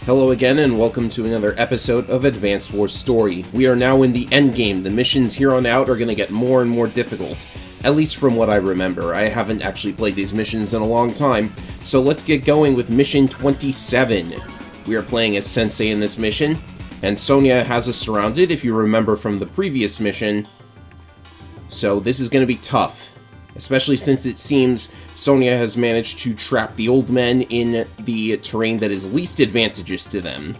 Hello again, and welcome to another episode of Advanced Wars Story. We are now in the endgame. The missions here on out are going to get more and more difficult, at least from what I remember. I haven't actually played these missions in a long time, so let's get going with Mission 27. We are playing as Sensei in this mission, and Sonia has us surrounded, if you remember from the previous mission. So this is going to be tough, especially since it seems Sonia has managed to trap the old men in the terrain that is least advantageous to them.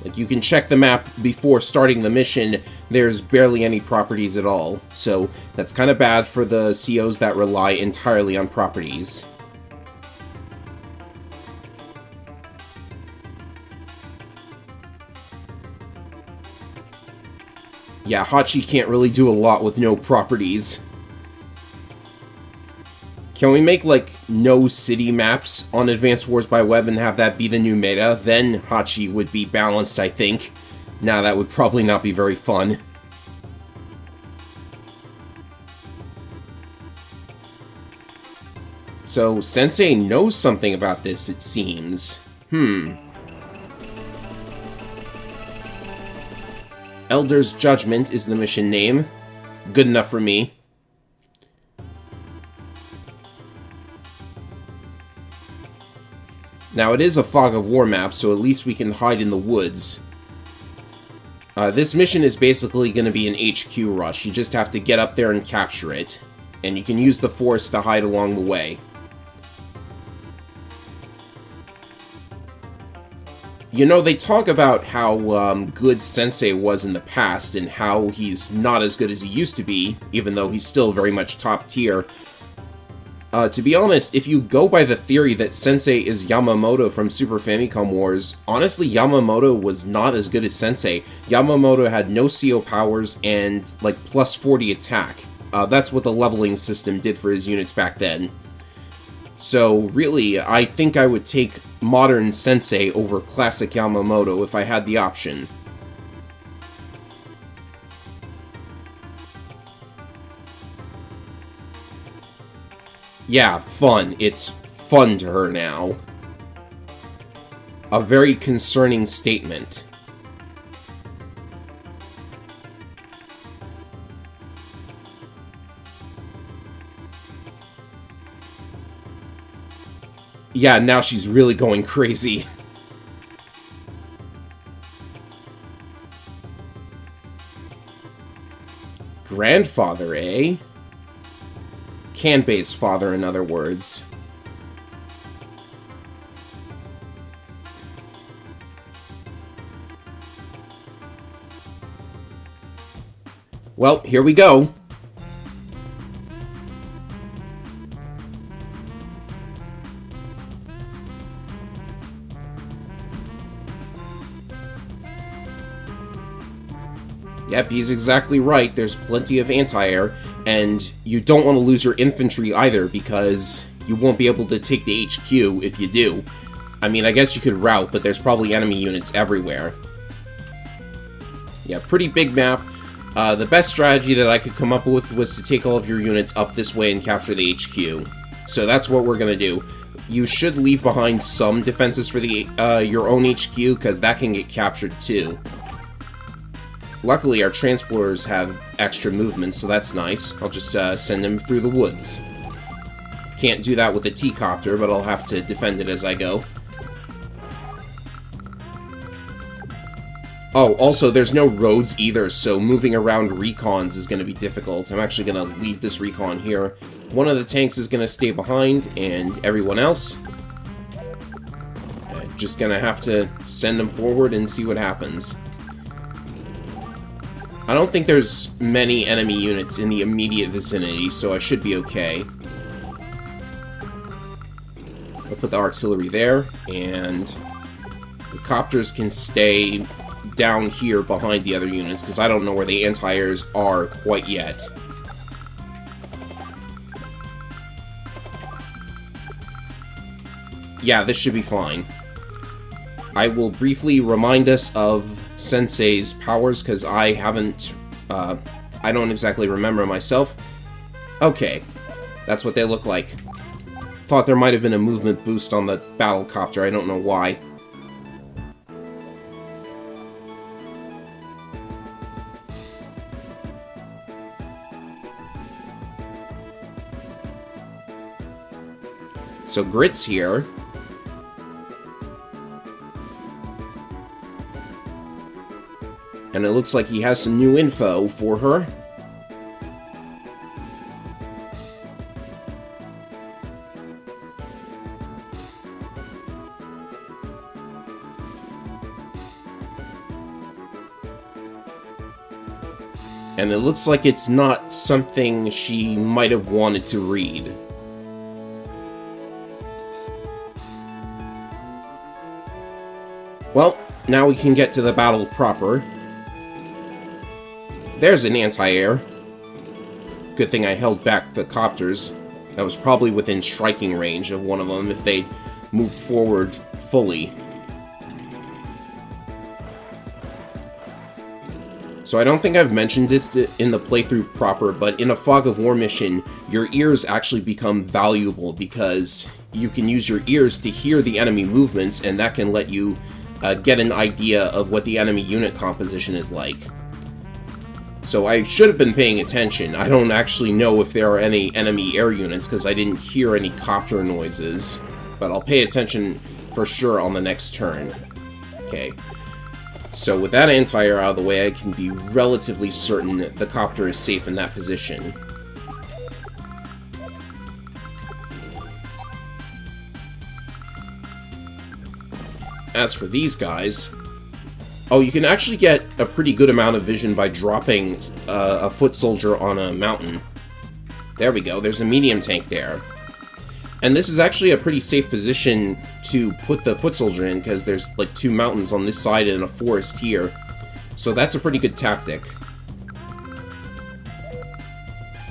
Like, you can check the map before starting the mission, there's barely any properties at all, so that's kind of bad for the COs that rely entirely on properties. Yeah, Hachi can't really do a lot with no properties. Can we make, like, no city maps on Advanced Wars by Web and have that be the new meta? Then Hachi would be balanced, I think. Nah, that would probably not be very fun. So, Sensei knows something about this, it seems. Elder's Judgment is the mission name. Good enough for me. Now, it is a Fog of War map, so at least we can hide in the woods. This mission is basically going to be an HQ rush. You just have to get up there and capture it. And you can use the forest to hide along the way. You know, they talk about how good Sensei was in the past, and how he's not as good as he used to be, even though he's still very much top tier. To be honest, if you go by the theory that Sensei is Yamamoto from Super Famicom Wars, honestly, Yamamoto was not as good as Sensei. Yamamoto had no CO powers and, like, plus 40 attack. That's what the leveling system did for his units back then. So, really, I think I would take modern Sensei over classic Yamamoto if I had the option. Yeah, fun. It's fun to her now. A very concerning statement. Yeah, now she's really going crazy. Grandfather, eh? Kanbei's father, in other words. Well, here we go. Yep, he's exactly right. There's plenty of anti-air, and you don't want to lose your infantry either, because you won't be able to take the HQ if you do. I mean, I guess you could route, but there's probably enemy units everywhere. Yeah, pretty big map. The best strategy that I could come up with was to take all of your units up this way and capture the HQ. So that's what we're going to do. You should leave behind some defenses for the your own HQ, because that can get captured too. Luckily, our transporters have extra movement, so that's nice. I'll just send them through the woods. Can't do that with a T-copter, but I'll have to defend it as I go. Oh, also, there's no roads either, so moving around recons is going to be difficult. I'm actually going to leave this recon here. One of the tanks is going to stay behind, and everyone else, just going to have to send them forward and see what happens. I don't think there's many enemy units in the immediate vicinity, so I should be okay. I'll put the artillery there, and the copters can stay down here behind the other units, because I don't know where the anti-airs are quite yet. Yeah, this should be fine. I will briefly remind us of Sensei's powers, because I haven't, I don't exactly remember myself. Okay, that's what they look like. Thought there might have been a movement boost on the battlecopter, I don't know why. So Grit's here. And it looks like he has some new info for her. And it looks like it's not something she might have wanted to read. Well, now we can get to the battle proper. There's an anti-air. Good thing I held back the copters. That was probably within striking range of one of them if they'd moved forward fully. So I don't think I've mentioned this in the playthrough proper, but in a Fog of War mission, your ears actually become valuable because you can use your ears to hear the enemy movements, and that can let you get an idea of what the enemy unit composition is like. So I should have been paying attention. I don't actually know if there are any enemy air units because I didn't hear any copter noises, but I'll pay attention for sure on the next turn. Okay. So with that anti-air out of the way, I can be relatively certain that the copter is safe in that position. As for these guys... Oh, you can actually get a pretty good amount of vision by dropping a foot soldier on a mountain. There we go, there's a medium tank there. And this is actually a pretty safe position to put the foot soldier in, because there's like 2 mountains on this side and a forest here. So that's a pretty good tactic.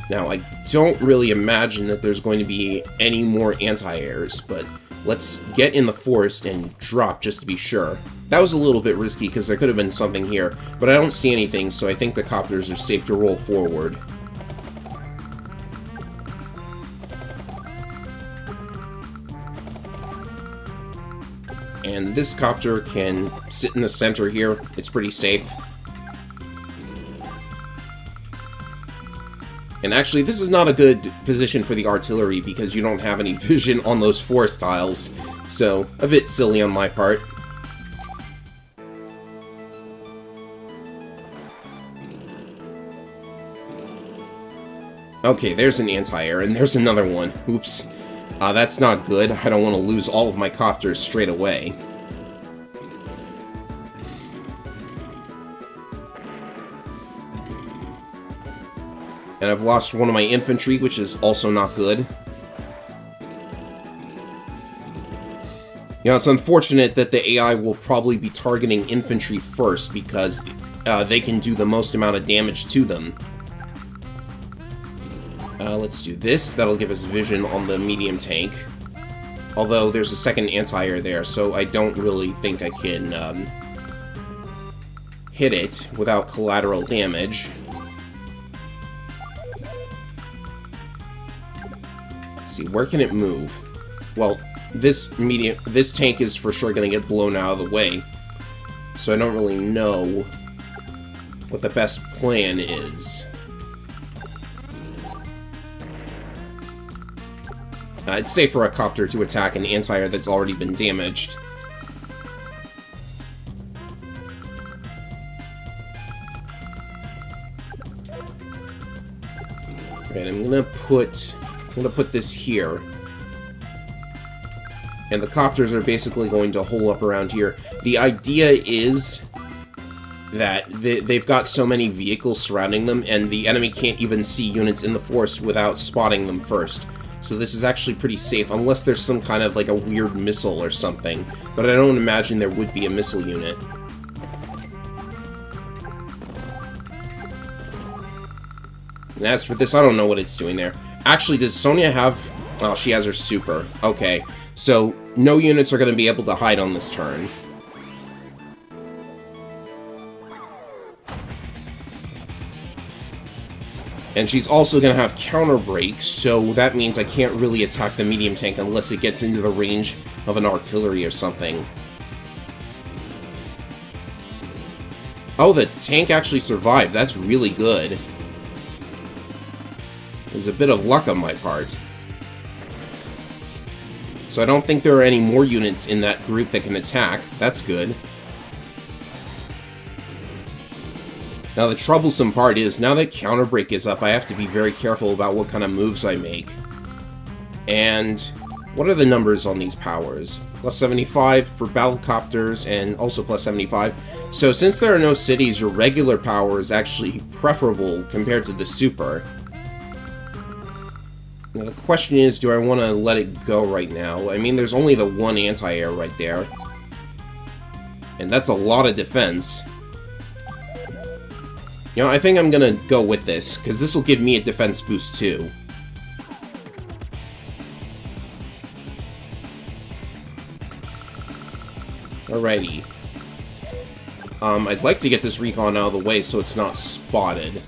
Now, I don't really imagine that there's going to be any more anti-airs, but let's get in the forest and drop just to be sure. That was a little bit risky because there could have been something here, but I don't see anything, so I think the copters are safe to roll forward. And this copter can sit in the center here. It's pretty safe. And actually, this is not a good position for the artillery because you don't have any vision on those forest tiles. So, a bit silly on my part. Okay, there's an anti-air, and there's another one. Oops. That's not good. I don't want to lose all of my copters straight away. And I've lost one of my infantry, which is also not good. You know, it's unfortunate that the AI will probably be targeting infantry first, because they can do the most amount of damage to them. Let's do this. That'll give us vision on the medium tank. Although there's a second anti-air there, so I don't really think I can hit it without collateral damage. Let's see, where can it move? Well, this tank is for sure going to get blown out of the way, so I don't really know what the best plan is. It's safe for a copter to attack an anti-air that's already been damaged. Right, I'm gonna put this here. And the copters are basically going to hole up around here. The idea is that they've got so many vehicles surrounding them, and the enemy can't even see units in the forest without spotting them first. So this is actually pretty safe, unless there's some kind of like a weird missile or something. But I don't imagine there would be a missile unit. And as for this, I don't know what it's doing there. Actually, does Sonya have... Oh, she has her super. Okay, so no units are going to be able to hide on this turn. And she's also going to have counter break, so that means I can't really attack the medium tank unless it gets into the range of an artillery or something. Oh, the tank actually survived. That's really good. There's a bit of luck on my part. So I don't think there are any more units in that group that can attack. That's good. Now the troublesome part is, now that Counter Break is up, I have to be very careful about what kind of moves I make. And what are the numbers on these powers? Plus 75 for battlecopters, and also plus 75. So since there are no cities, your regular power is actually preferable compared to the super. Now the question is, do I want to let it go right now? I mean, there's only the one anti-air right there. And that's a lot of defense. You know, I think I'm gonna go with this, because this will give me a defense boost too. Alrighty. I'd like to get this recon out of the way so it's not spotted.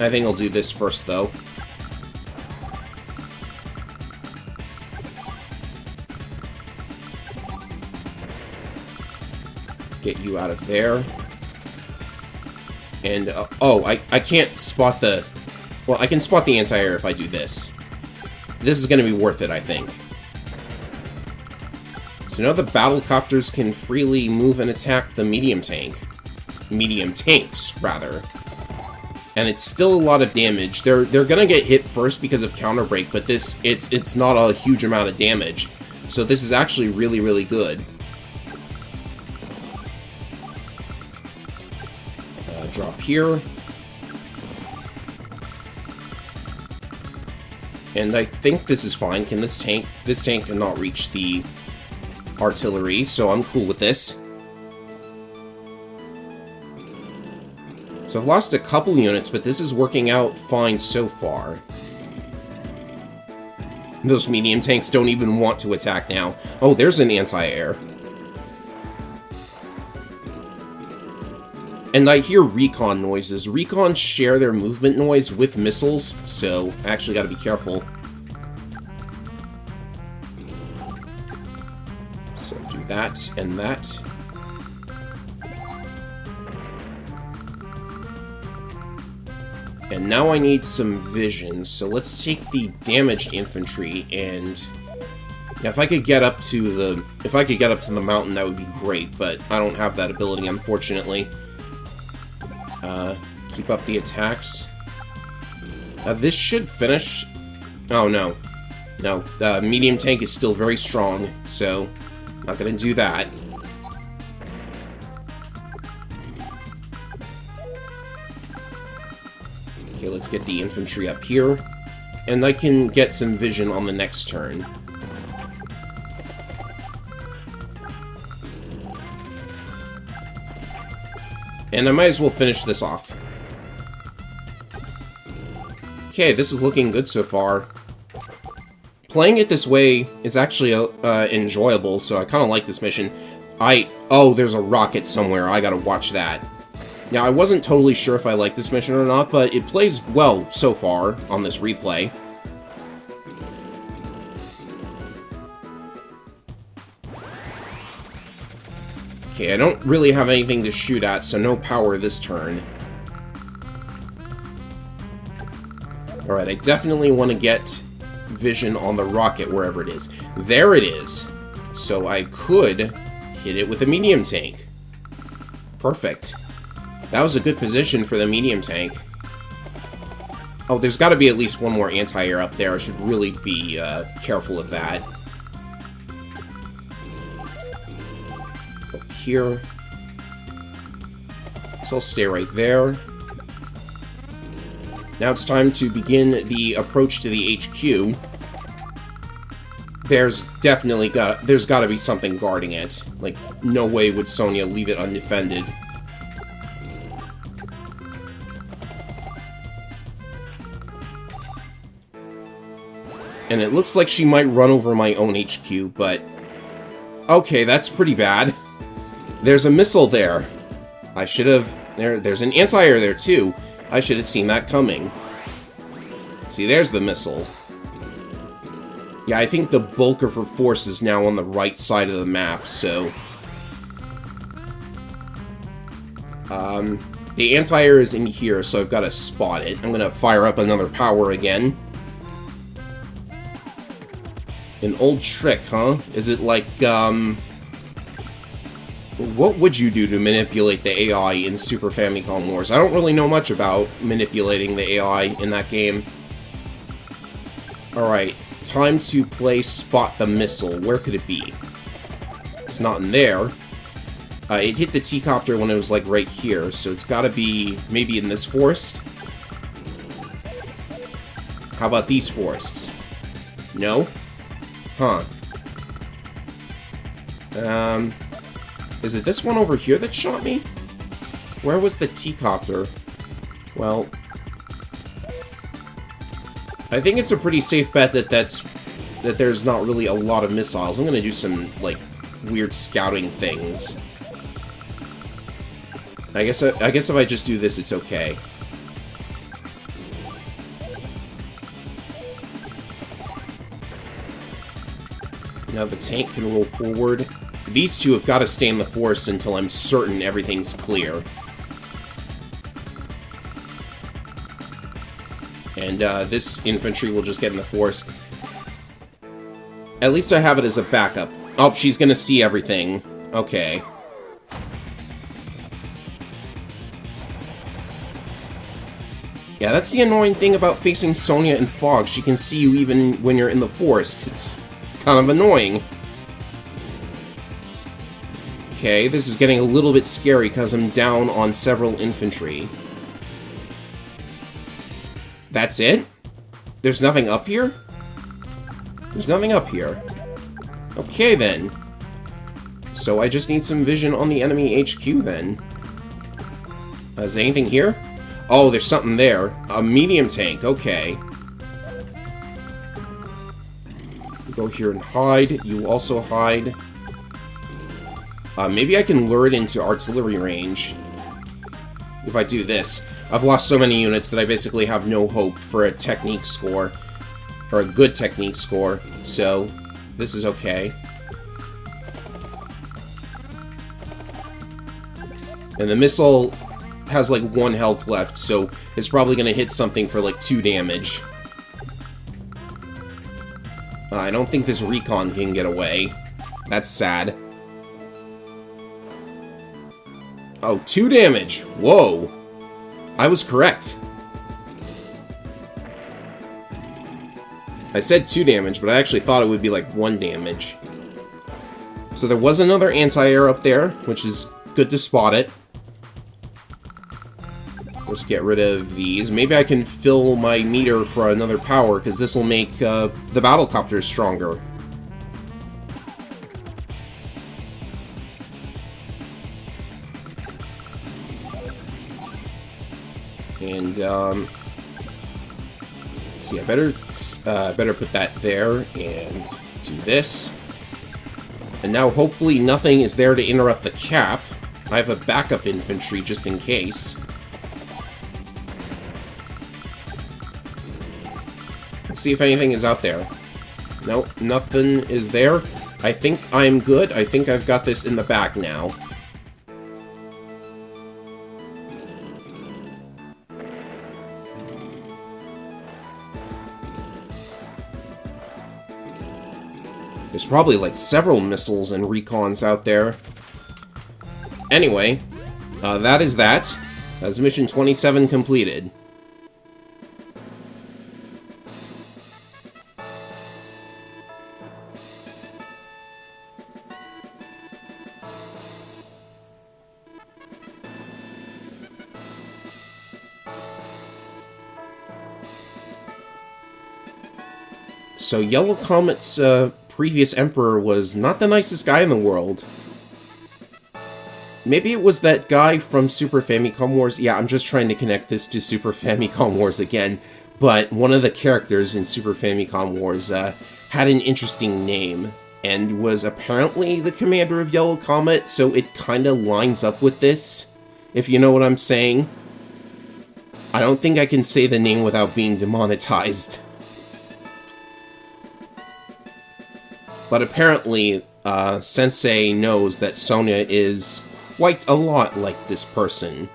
I think I'll do this first, though. Get you out of there. And, oh, I can't spot the... Well, I can spot the anti-air if I do this. This is going to be worth it, I think. So now the battlecopters can freely move and attack the medium tank. Medium tanks, rather. And it's still a lot of damage. They're gonna get hit first because of Counter Break, but it's not a huge amount of damage. So this is actually really, really good. Drop here. And I think this is fine. Can this tank cannot reach the artillery, so I'm cool with this. So I've lost a couple units, but this is working out fine so far. Those medium tanks don't even want to attack now. Oh, there's an anti-air. And I hear recon noises. Recons share their movement noise with missiles, so I actually gotta be careful. So do that and that. And now I need some vision, so let's take the damaged infantry and... Now, if I could get up to the mountain, that would be great, but I don't have that ability, unfortunately. Keep up the attacks. This should finish... Oh, no. No, the medium tank is still very strong, so not gonna do that. Okay, let's get the infantry up here, and I can get some vision on the next turn. And I might as well finish this off. Okay, this is looking good so far. Playing it this way is actually enjoyable, so I kind of like this mission. Oh, there's a rocket somewhere. I gotta watch that. Now, I wasn't totally sure if I like this mission or not, but it plays well so far on this replay. Okay, I don't really have anything to shoot at, so no power this turn. Alright, I definitely want to get vision on the rocket wherever it is. There it is! So I could hit it with a medium tank. Perfect. That was a good position for the medium tank. Oh, there's got to be at least one more anti-air up there. I should really be careful of that. Up here. So I'll stay right there. Now it's time to begin the approach to the HQ. There's got to be something guarding it. Like, no way would Sonya leave it undefended. And it looks like she might run over my own HQ, but... Okay, that's pretty bad. There's a missile there. I should have... There's an anti-air there, too. I should have seen that coming. See, there's the missile. Yeah, I think the bulk of her force is now on the right side of the map, so... The anti-air is in here, so I've got to spot it. I'm going to fire up another power again. An old trick, huh? Is it like, what would you do to manipulate the AI in Super Famicom Wars? I don't really know much about manipulating the AI in that game. Alright, time to play Spot the Missile. Where could it be? It's not in there. It hit the T-Copter when it was, like, right here, so it's gotta be maybe in this forest? How about these forests? No? Huh. Is it this one over here that shot me? Where was the T-Copter? Well, I think it's a pretty safe bet that there's not really a lot of missiles. I'm gonna do some, like, weird scouting things. I guess if I just do this, it's okay. Now the tank can roll forward. These two have got to stay in the forest until I'm certain everything's clear. And this infantry will just get in the forest. At least I have it as a backup. Oh, she's gonna see everything. Okay. Yeah, that's the annoying thing about facing Sonya in fog. She can see you even when you're in the forest. It's kind of annoying. Okay, this is getting a little bit scary because I'm down on several infantry. That's it? There's nothing up here? There's nothing up here. Okay, then. So I just need some vision on the enemy HQ, then. Is there anything here? Oh, there's something there. A medium tank, okay. Go here and hide. You also hide. Maybe I can lure it into artillery range. If I do this. I've lost so many units that I basically have no hope for a technique score. Or a good technique score. So, this is okay. And the missile has like 1 health left, so it's probably going to hit something for like 2 damage. I don't think this recon can get away. That's sad. Oh, 2 damage! Whoa! I was correct. I said 2 damage, but I actually thought it would be like 1 damage. So there was another anti-air up there, which is good to spot it. Let's get rid of these. Maybe I can fill my meter for another power, because this will make the battlecopters stronger. And, see, I better put that there, and do this. And now, hopefully, nothing is there to interrupt the cap. I have a backup infantry, just in case. Let's see if anything is out there. Nope, nothing is there. I think I'm good. I think I've got this in the bag now. There's probably like several missiles and recons out there. Anyway, that is that. That's mission 27 completed. So Yellow Comet's previous Emperor was not the nicest guy in the world. Maybe it was that guy from Super Famicom Wars. Yeah, I'm just trying to connect this to Super Famicom Wars again. But one of the characters in Super Famicom Wars had an interesting name and was apparently the commander of Yellow Comet, so it kind of lines up with this, if you know what I'm saying. I don't think I can say the name without being demonetized. But apparently, Sensei knows that Sonya is quite a lot like this person.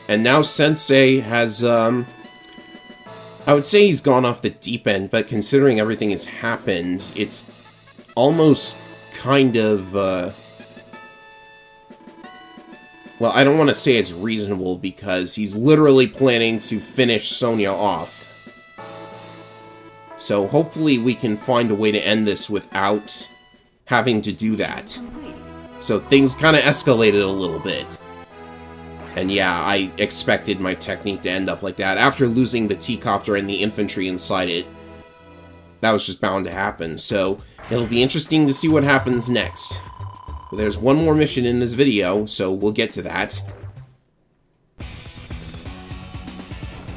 And now Sensei has, I would say he's gone off the deep end, but considering everything has happened, it's almost kind of, well, I don't want to say it's reasonable, because he's literally planning to finish Sonia off. So hopefully we can find a way to end this without having to do that. So things kind of escalated a little bit. And yeah, I expected my technique to end up like that. After losing the T-Copter and the infantry inside it, that was just bound to happen. So it'll be interesting to see what happens next. There's one more mission in this video, so we'll get to that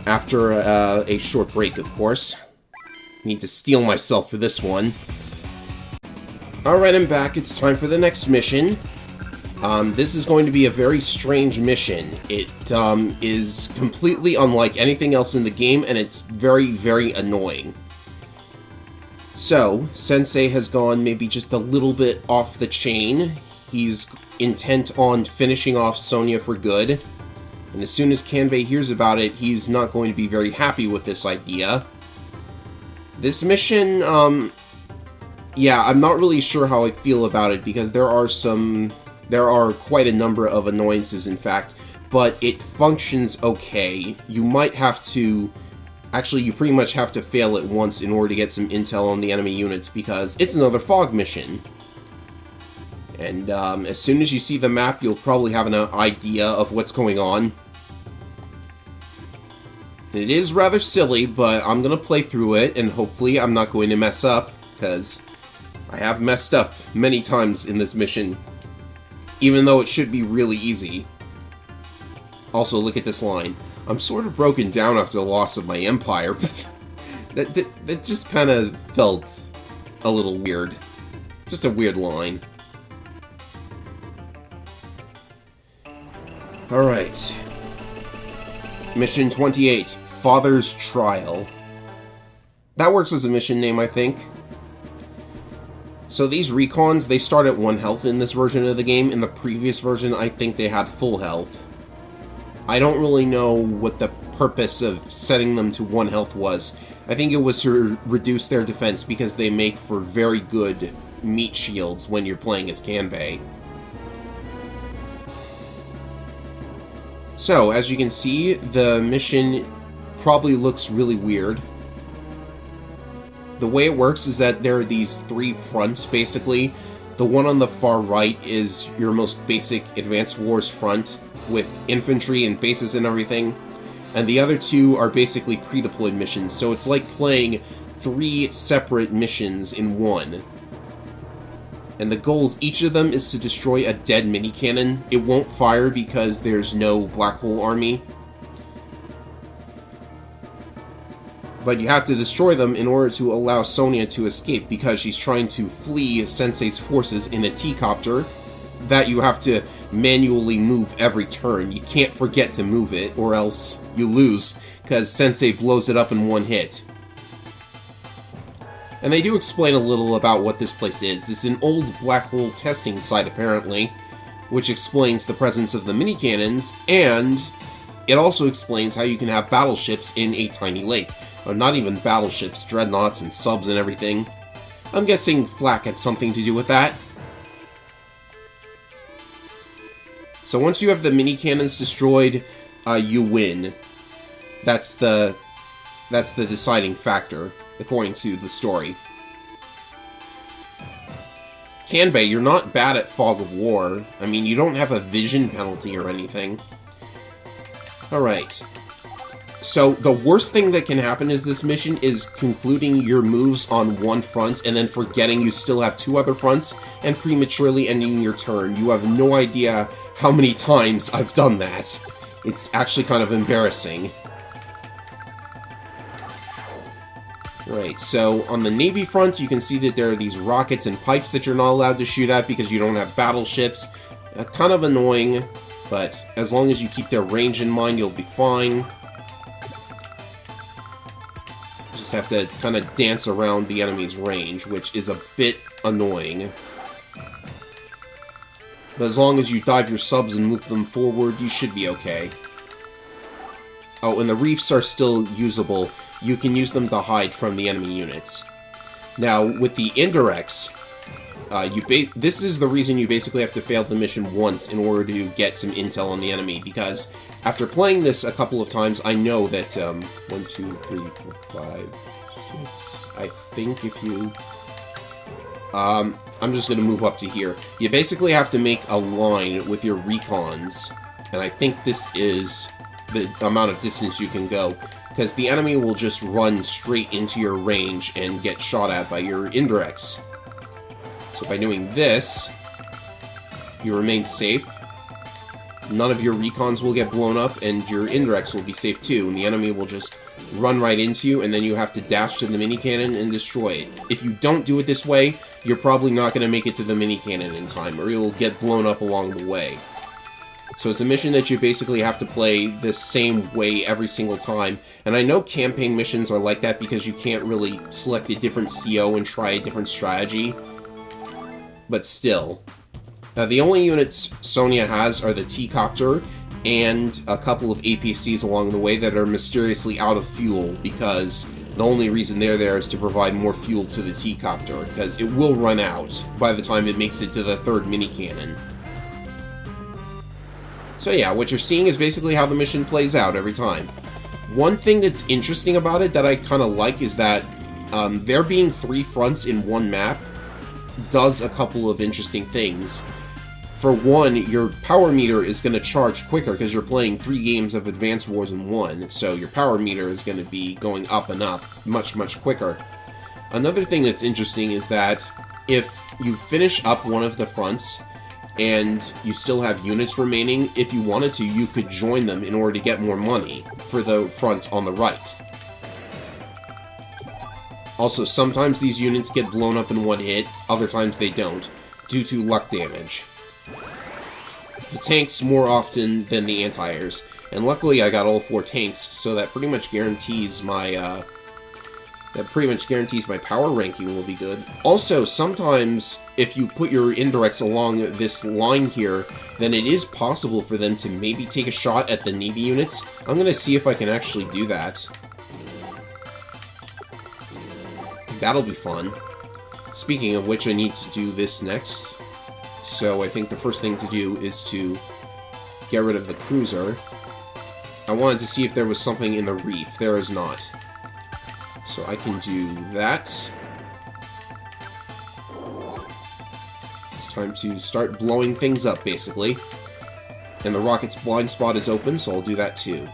after a short break, of course. Need to steel myself for this one. Alright, I'm back. It's time for the next mission. This is going to be a very strange mission. It is completely unlike anything else in the game, and it's very, very annoying. So, Sensei has gone maybe just a little bit off the chain. He's intent on finishing off Sonia for good. And as soon as Kanbei hears about it, he's not going to be very happy with this idea. This mission, yeah, I'm not really sure how I feel about it, because there are quite a number of annoyances, in fact, but it functions okay. You might have to... Actually, you pretty much have to fail it once in order to get some intel on the enemy units, because it's another fog mission. And as soon as you see the map, you'll probably have an idea of what's going on. It is rather silly, but I'm going to play through it, and hopefully I'm not going to mess up, because I have messed up many times in this mission, even though it should be really easy. Also, look at this line. I'm sort of broken down after the loss of my empire, but that just kind of felt a little weird. Just a weird line. Alright. Mission 28, Father's Trial. That works as a mission name, I think. So these recons, they start at 1 health in this version of the game. In the previous version, I think they had full health. I don't really know what the purpose of setting them to 1 health was. I think it was to reduce their defense, because they make for very good meat shields when you're playing as Kanbei. So, as you can see, the mission probably looks really weird. The way it works is that there are these 3 fronts, basically. The one on the far right is your most basic Advanced Wars front, with infantry and bases and everything. And the other 2 are basically pre-deployed missions, so it's like playing 3 separate missions in one. And the goal of each of them is to destroy a dead mini-cannon. It won't fire because there's no Black Hole Army. But you have to destroy them in order to allow Sonia to escape, because she's trying to flee Sensei's forces in a T-Copter that you have to manually move every turn. You can't forget to move it, or else you lose, because Sensei blows it up in 1 hit. And they do explain a little about what this place is. It's an old black hole testing site, apparently, which explains the presence of the mini-cannons, and it also explains how you can have battleships in a tiny lake. Or not even battleships, dreadnoughts and subs and everything. I'm guessing Flak had something to do with that. So once you have the mini-cannons destroyed, you win. That's the deciding factor, according to the story. Kanbei, you're not bad at Fog of War. I mean, you don't have a vision penalty or anything. Alright. So, the worst thing that can happen is this mission is concluding your moves on 1 front and then forgetting you still have 2 other fronts and prematurely ending your turn. You have no idea how many times I've done that. It's actually kind of embarrassing. Right, so on the Navy front, you can see that there are these rockets and pipes that you're not allowed to shoot at because you don't have battleships. Kind of annoying, but as long as you keep their range in mind, you'll be fine. Just have to kind of dance around the enemy's range, which is a bit annoying. But as long as you dive your subs and move them forward, you should be okay. Oh, and the reefs are still usable. You can use them to hide from the enemy units. Now, with the indirects, this is the reason you basically have to fail the mission once in order to get some intel on the enemy, because after playing this a couple of times, I know that, 1, 2, 3, 4, 5, 6, I think if you... I'm just going to move up to here. You basically have to make a line with your recons, and I think this is the amount of distance you can go, because the enemy will just run straight into your range and get shot at by your indirects. So by doing this, you remain safe. None of your recons will get blown up, and your indirects will be safe too, and the enemy will just run right into you, and then you have to dash to the mini cannon and destroy it. If you don't do it this way, you're probably not going to make it to the mini cannon in time, or you'll get blown up along the way. So it's a mission that you basically have to play the same way every single time, and I know campaign missions are like that because you can't really select a different CO and try a different strategy, but still. The only units Sonya has are the T-Copter and a couple of APCs along the way that are mysteriously out of fuel, because the only reason they're there is to provide more fuel to the T-Copter, because it will run out by the time it makes it to the third mini-cannon. So yeah, what you're seeing is basically how the mission plays out every time. One thing that's interesting about it that I kind of like is that there being 3 fronts in one map does a couple of interesting things. For one, your power meter is going to charge quicker because you're playing 3 games of Advance Wars in one, so your power meter is going to be going up and up much, much quicker. Another thing that's interesting is that if you finish up one of the fronts and you still have units remaining, if you wanted to, you could join them in order to get more money for the front on the right. Also, sometimes these units get blown up in one hit, other times they don't, due to luck damage. The tanks more often than the anti-airs, and luckily I got all 4 tanks, so that pretty much guarantees my power ranking will be good. Also, sometimes if you put your indirects along this line here, then it is possible for them to maybe take a shot at the Navy units. I'm gonna see if I can actually do that. That'll be fun. Speaking of which, I need to do this next. So I think the first thing to do is to get rid of the cruiser. I wanted to see if there was something in the reef. There is not. So I can do that. It's time to start blowing things up, basically. And the rocket's blind spot is open, so I'll do that too.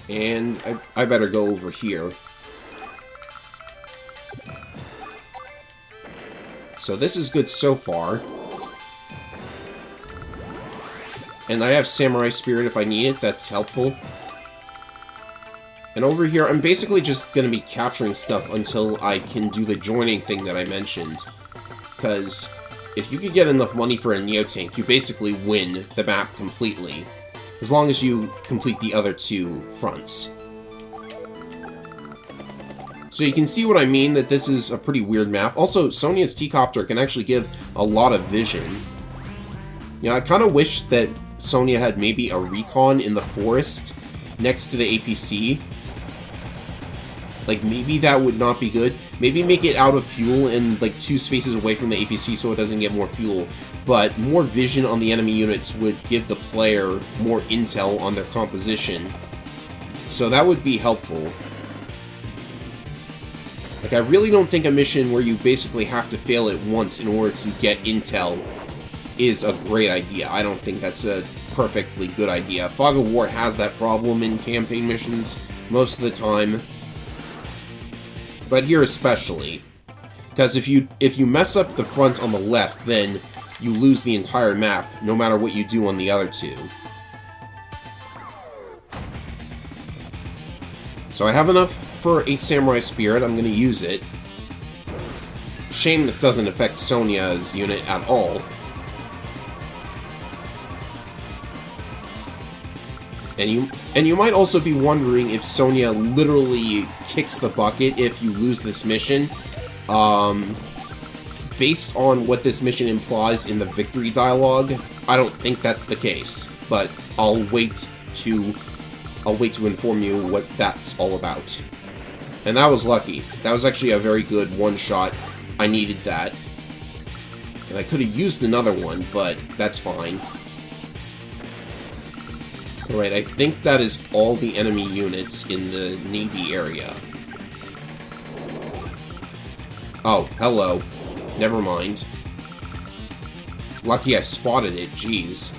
And I better go over here. So this is good so far. And I have Samurai Spirit if I need it, that's helpful. And over here, I'm basically just going to be capturing stuff until I can do the joining thing that I mentioned. Because if you could get enough money for a Neotank, you basically win the map completely. As long as you complete the other 2 fronts. So you can see what I mean, that this is a pretty weird map. Also, Sonya's T-Copter can actually give a lot of vision. You know, I kind of wish that Sonya had maybe a recon in the forest next to the APC. Like, maybe that would not be good. Maybe make it out of fuel and, like, 2 spaces away from the APC so it doesn't get more fuel. But more vision on the enemy units would give the player more intel on their composition. So that would be helpful. Like, I really don't think a mission where you basically have to fail it once in order to get intel is a great idea. I don't think that's a perfectly good idea. Fog of War has that problem in campaign missions most of the time. But here especially. Because if you mess up the front on the left, then you lose the entire map, no matter what you do on the other 2. So I have enough for a Samurai Spirit, I'm going to use it. Shame this doesn't affect Sonya's unit at all. And you might also be wondering if Sonya literally kicks the bucket if you lose this mission. Based on what this mission implies in the victory dialogue, I don't think that's the case. but I'll wait to inform you what that's all about. And that was lucky. That was actually a very good one-shot. I needed that. And I could have used another one, but that's fine. Alright, I think that is all the enemy units in the Navy area. Oh, hello. Never mind. Lucky I spotted it, jeez.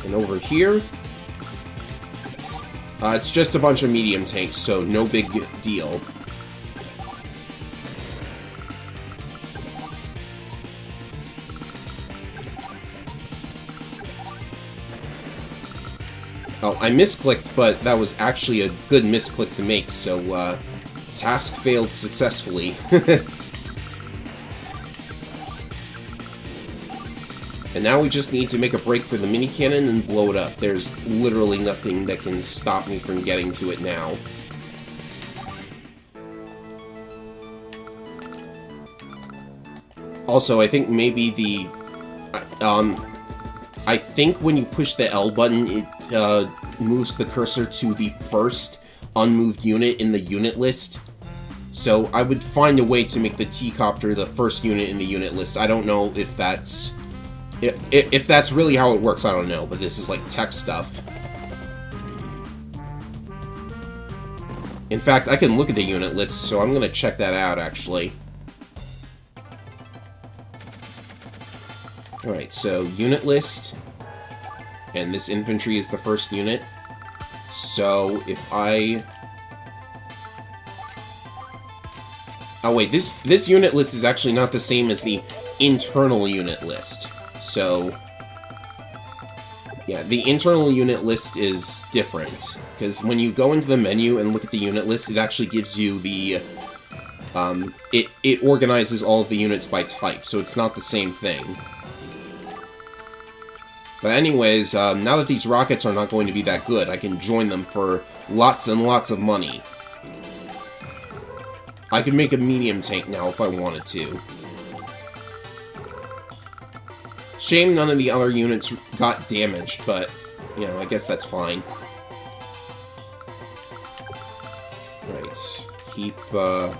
And over here, it's just a bunch of medium tanks, so no big deal. Oh, I misclicked, but that was actually a good misclick to make, so, task failed successfully. And now we just need to make a break for the mini cannon and blow it up. There's literally nothing that can stop me from getting to it now. Also, I think maybe the... I think when you push the L button, it moves the cursor to the first unmoved unit in the unit list. So I would find a way to make the T-Copter the first unit in the unit list. I don't know if that's... If that's really how it works, I don't know, but this is like tech stuff. In fact, I can look at the unit list, so I'm gonna check that out, actually. Alright, so unit list, and this infantry is the first unit. So if I... Oh wait, this unit list is actually not the same as the internal unit list. So, yeah, the internal unit list is different, because when you go into the menu and look at the unit list, it actually gives you the, it organizes all of the units by type, so it's not the same thing. But anyways, now that these rockets are not going to be that good, I can join them for lots and lots of money. I could make a medium tank now if I wanted to. Shame none of the other units got damaged, but, you know, I guess that's fine. Right,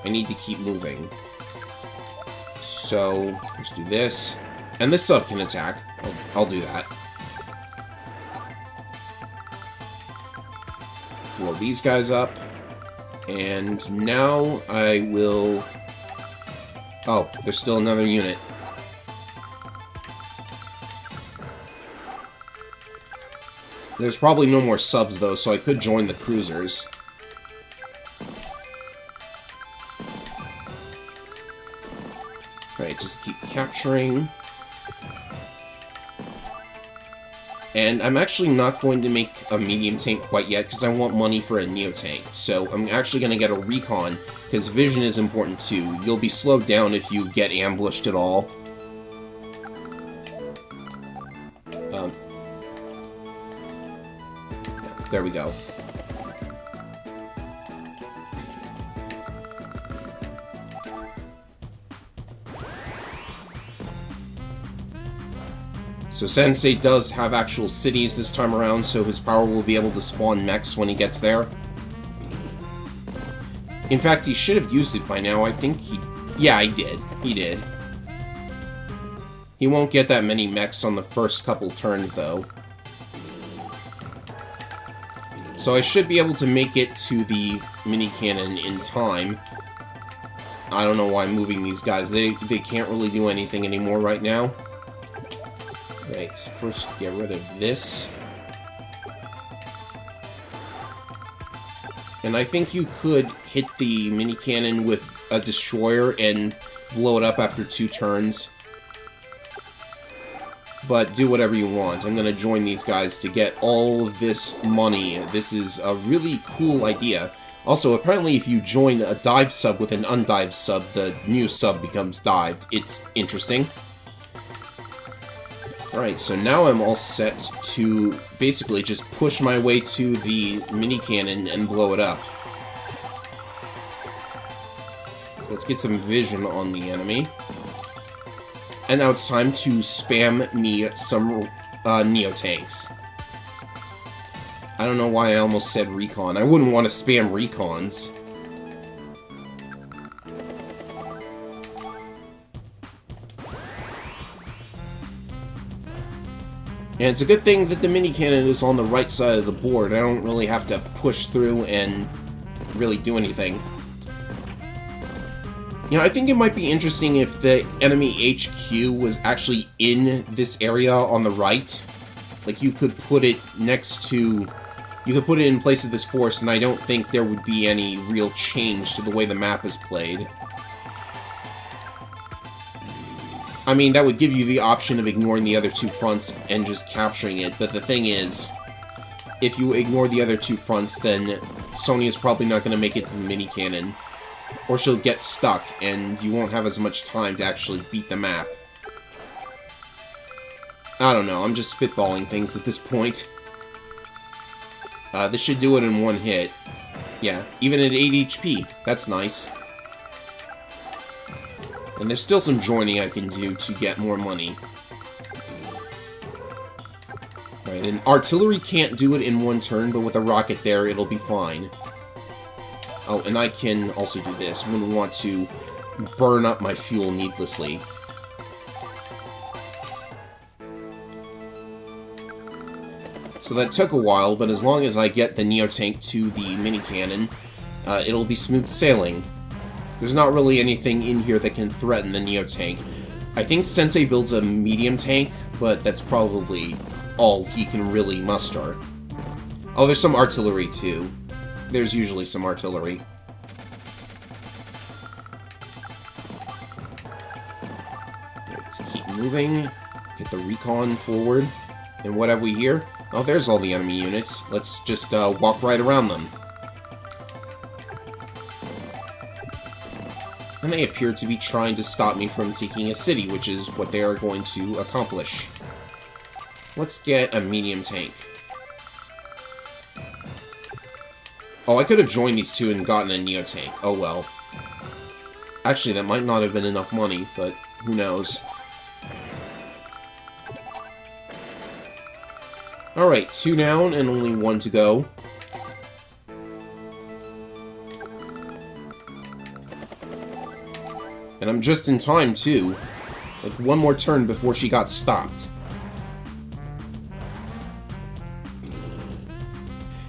I need to keep moving. So, let's do this. And this sub can attack. I'll do that. Blow these guys up. And now I will... Oh, there's still another unit. There's probably no more subs, though, so I could join the cruisers. Alright, just keep capturing. And I'm actually not going to make a medium tank quite yet, because I want money for a neo tank. So I'm actually going to get a recon, because vision is important too. You'll be slowed down if you get ambushed at all. There we go. So Sensei does have actual cities this time around, so his power will be able to spawn mechs when he gets there. In fact, he should have used it by now. I think he... Yeah, he did. He did. He won't get that many mechs on the first couple turns, though. So I should be able to make it to the mini cannon in time. I don't know why I'm moving these guys. They can't really do anything anymore right now. Right, first get rid of this. And I think you could hit the mini cannon with a destroyer and blow it up after 2 turns. But do whatever you want. I'm going to join these guys to get all of this money. This is a really cool idea. Also, apparently if you join a dive sub with an undived sub, the new sub becomes dived. It's interesting. Alright, so now I'm all set to basically just push my way to the mini cannon and blow it up. So let's get some vision on the enemy. And now it's time to spam me some Neotanks. I don't know why I almost said recon. I wouldn't want to spam recons. And it's a good thing that the mini cannon is on the right side of the board. I don't really have to push through and really do anything. You know, I think it might be interesting if the enemy HQ was actually in this area on the right. Like, you could put it next to... You could put it in place of this force, and I don't think there would be any real change to the way the map is played. I mean, that would give you the option of ignoring the other two fronts and just capturing it, but the thing is, if you ignore the other two fronts, then Sonya is probably not going to make it to the mini cannon. Or she'll get stuck, and you won't have as much time to actually beat the map. I don't know, I'm just spitballing things at this point. This should do it in one hit. Yeah, even at 8 HP. That's nice. And there's still some joining I can do to get more money. Right, and artillery can't do it in one turn, but with a rocket there, it'll be fine. Oh, and I can also do this. I wouldn't want to burn up my fuel needlessly. So that took a while, but as long as I get the Neotank to the mini cannon, it'll be smooth sailing. There's not really anything in here that can threaten the Neotank. I think Sensei builds a medium tank, but that's probably all he can really muster. Oh, there's some artillery too. There's usually some artillery. Let's keep moving. Get the recon forward. And what have we here? Oh, there's all the enemy units. Let's just walk right around them. And they appear to be trying to stop me from taking a city, which is what they are going to accomplish. Let's get a medium tank. Oh, I could have joined these two and gotten a Neotank. Oh well. Actually, that might not have been enough money, but who knows. Alright, 2 down and only 1 to go. And I'm just in time, too. Like, 1 more turn before she got stopped.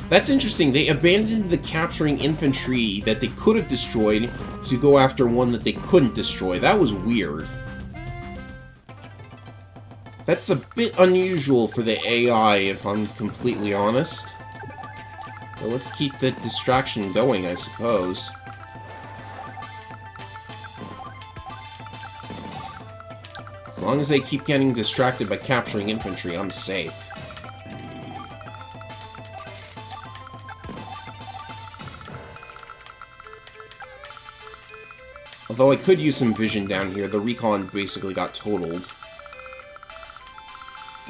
That's interesting. They abandoned the capturing infantry that they could have destroyed to go after one that they couldn't destroy. That was weird. That's a bit unusual for the AI, if I'm completely honest. Well, let's keep the distraction going, I suppose. As long as they keep getting distracted by capturing infantry, I'm safe. Although I could use some vision down here, the recon basically got totaled.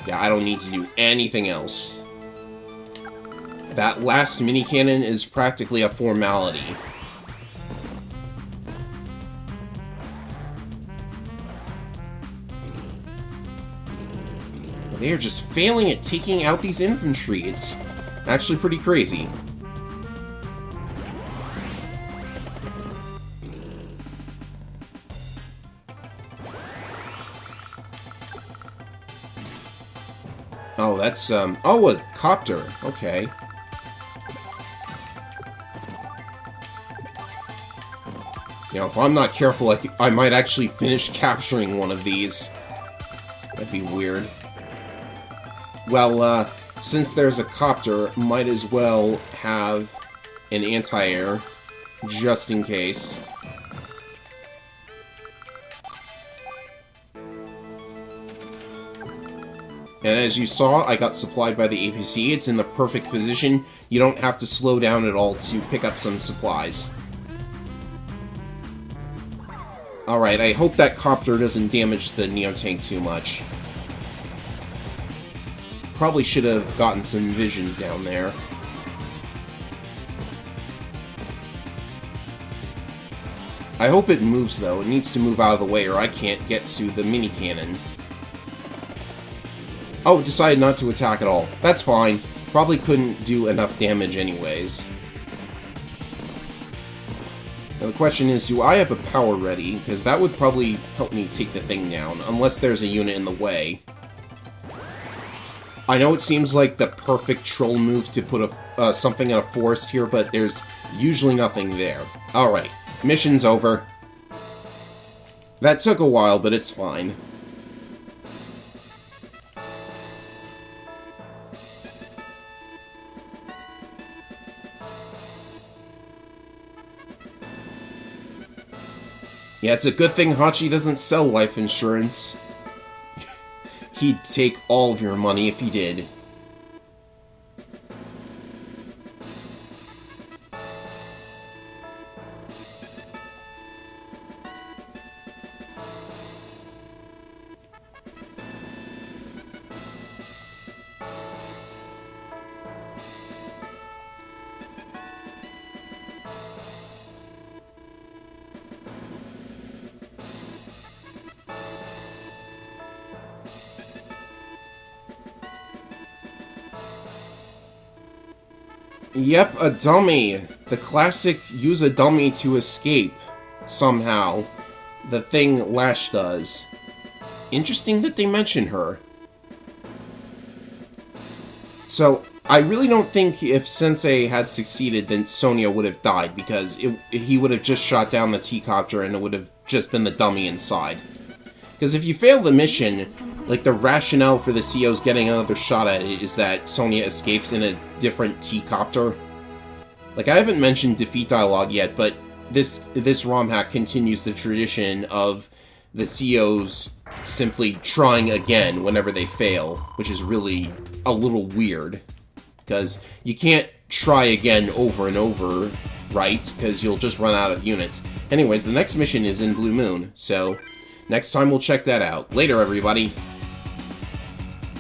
Yeah, I don't need to do anything else. That last mini cannon is practically a formality. They are just failing at taking out these infantry. It's actually pretty crazy. Oh, that's, oh, a copter. Okay. You know, if I'm not careful, I might actually finish capturing one of these. That'd be weird. Well, since there's a copter, might as well have an anti-air, just in case. And as you saw, I got supplied by the APC. It's in the perfect position. You don't have to slow down at all to pick up some supplies. Alright, I hope that copter doesn't damage the Neotank too much. Probably should have gotten some vision down there. I hope it moves, though. It needs to move out of the way or I can't get to the mini cannon. Oh, decided not to attack at all. That's fine. Probably couldn't do enough damage anyways. Now the question is, do I have a power ready? Because that would probably help me take the thing down, unless there's a unit in the way. I know it seems like the perfect troll move to put something in a forest here, but there's usually nothing there. Alright, mission's over. That took a while, but it's fine. Yeah, it's a good thing Hachi doesn't sell life insurance. He'd take all of your money if he did. Yep, a dummy. The classic use a dummy to escape, somehow. The thing Lash does. Interesting that they mention her. So, I really don't think if Sensei had succeeded, then Sonia would have died, because he would have just shot down the T-Copter and it would have just been the dummy inside. Because if you fail the mission, like, the rationale for the COs getting another shot at it is that Sonia escapes in a different T-Copter. Like, I haven't mentioned defeat dialogue yet, but this ROM hack continues the tradition of the COs simply trying again whenever they fail, which is really a little weird. Because you can't try again over and over, right? Because you'll just run out of units. Anyways, the next mission is in Blue Moon, so next time we'll check that out. Later, everybody!